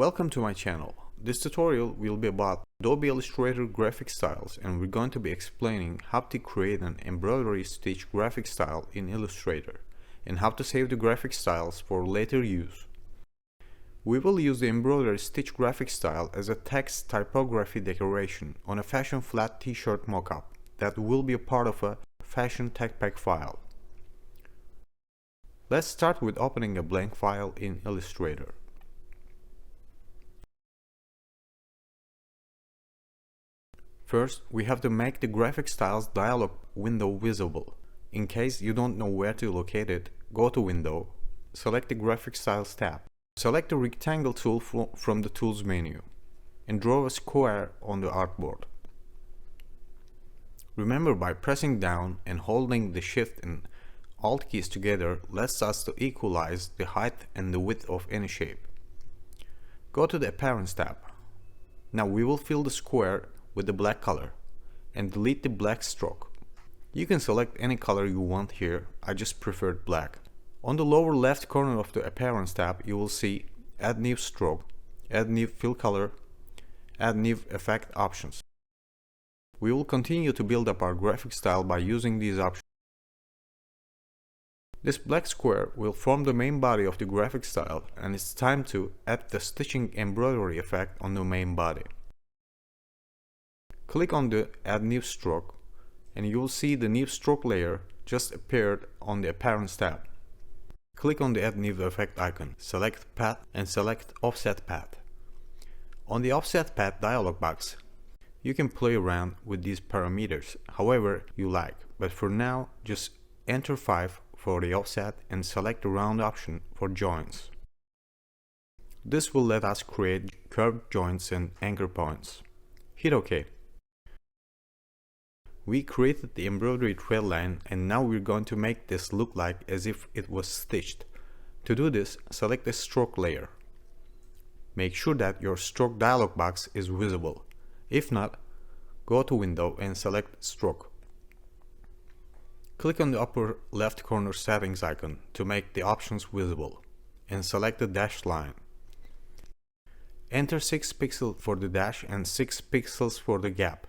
Welcome to my channel. This tutorial will be about Adobe Illustrator graphic styles, and we're going to be explaining how to create an embroidery stitch graphic style in Illustrator and how to save the graphic styles for later use. We will use the embroidery stitch graphic style as a text typography decoration on a fashion flat t-shirt mockup that will be a part of a fashion tech pack file. Let's start with opening a blank file in Illustrator. First, we have to make the graphic styles dialog window visible. In case you don't know where to locate it, go to Window, select the Graphic Styles tab. Select the rectangle tool from the Tools menu and draw a square on the artboard. Remember, by pressing down and holding the Shift and Alt keys together lets us to equalize the height and the width of any shape. Go to the Appearance tab. Now we will fill the square with the black color and delete the black stroke. You can select any color you want here, I just preferred black. On the lower left corner of the Appearance tab you will see Add New Stroke, Add New Fill Color, Add New Effect options. We will continue to build up our graphic style by using these options. This black square will form the main body of the graphic style, and it's time to add the stitching embroidery effect on the main body. Click on the Add New Stroke and you will see the new stroke layer just appeared on the Appearance tab. Click on the Add New Effect icon, select Path and select Offset Path. On the Offset Path dialog box, you can play around with these parameters however you like, but for now just enter 5 for the offset and select the round option for joints. This will let us create curved joints and anchor points. Hit OK. We created the embroidery thread line and now we're going to make this look like as if it was stitched. To do this, select the stroke layer. Make sure that your stroke dialog box is visible. If not, go to Window and select Stroke. Click on the upper left corner settings icon to make the options visible and select the dashed line. Enter 6 pixels for the dash and 6 pixels for the gap.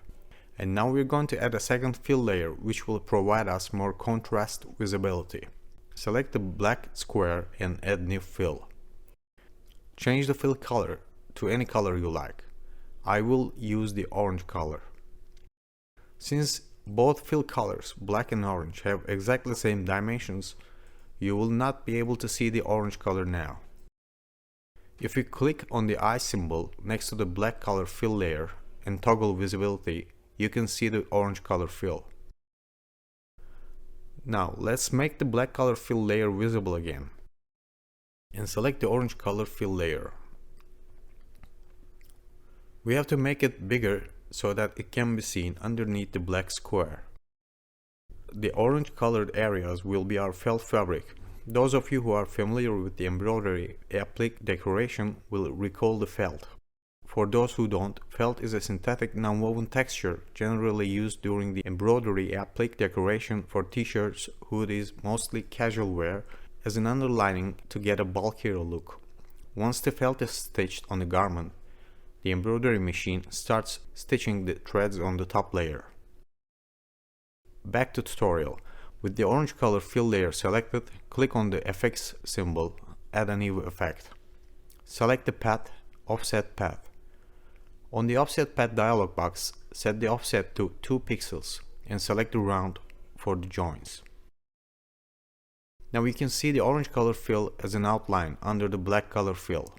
And now we're going to add a second fill layer which will provide us more contrast visibility. Select the black square and add new fill. Change the fill color to any color you like. I will use the orange color. Since both fill colors, black and orange, have exactly the same dimensions, you will not be able to see the orange color now. If you click on the eye symbol next to the black color fill layer and toggle visibility, you can see the orange color fill. Now let's make the black color fill layer visible again and select the orange color fill layer. We have to make it bigger so that it can be seen underneath the black square. The orange colored areas will be our felt fabric. Those of you who are familiar with the embroidery applique decoration will recall the felt. For those who don't, felt is a synthetic non-woven texture generally used during the embroidery applique decoration for t-shirts, hoodies, mostly casual wear, as an underlining to get a bulkier look. Once the felt is stitched on the garment, the embroidery machine starts stitching the threads on the top layer. Back to tutorial. With the orange color fill layer selected, click on the Effects symbol, add a new effect. Select the Path, Offset Path. On the Offset Path dialog box, set the offset to 2 pixels and select the round for the joints. Now we can see the orange color fill as an outline under the black color fill.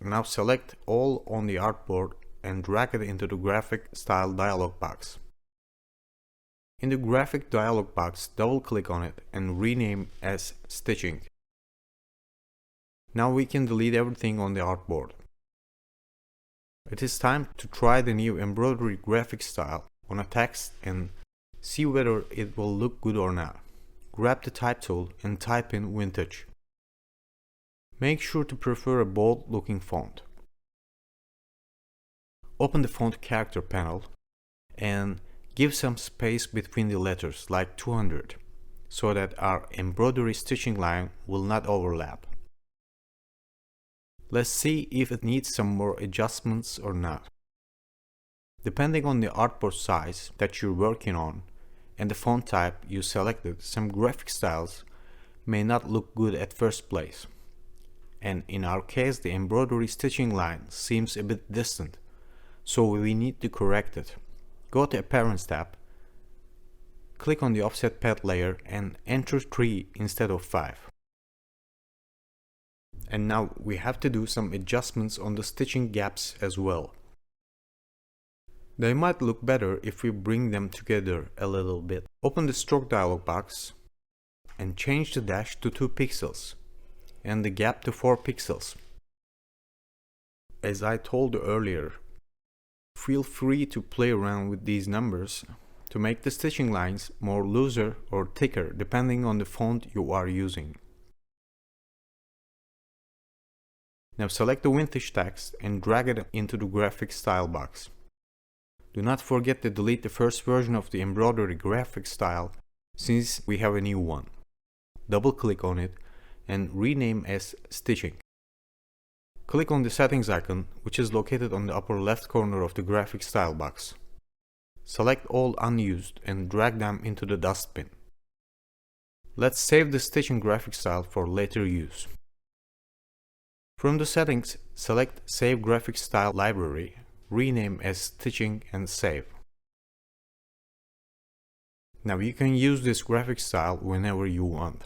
Now select All on the artboard and drag it into the Graphic Style dialog box. In the Graphic dialog box, double click on it and rename as Stitching. Now we can delete everything on the artboard. It is time to try the new embroidery graphic style on a text and see whether it will look good or not. Grab the type tool and type in Vintage. Make sure to prefer a bold looking font. Open the font character panel and give some space between the letters, like 200, so that our embroidery stitching line will not overlap. Let's see if it needs some more adjustments or not. Depending on the artboard size that you're working on and the font type you selected, some graphic styles may not look good at first place. And in our case, the embroidery stitching line seems a bit distant, so we need to correct it. Go to Appearance tab, click on the offset pad layer and enter 3 instead of 5. And now we have to do some adjustments on the stitching gaps as well. They might look better if we bring them together a little bit. Open the stroke dialog box and change the dash to 2 pixels and the gap to 4 pixels. As I told you earlier, feel free to play around with these numbers to make the stitching lines more looser or thicker depending on the font you are using. Now select the vintage text and drag it into the graphic style box. Do not forget to delete the first version of the embroidery graphic style since we have a new one. Double click on it and rename as Stitching. Click on the settings icon, which is located on the upper left corner of the graphic style box. Select all unused and drag them into the dustbin. Let's save the stitching graphic style for later use. From the settings, select Save Graphic Style Library, rename as Stitching and save. Now you can use this graphic style whenever you want.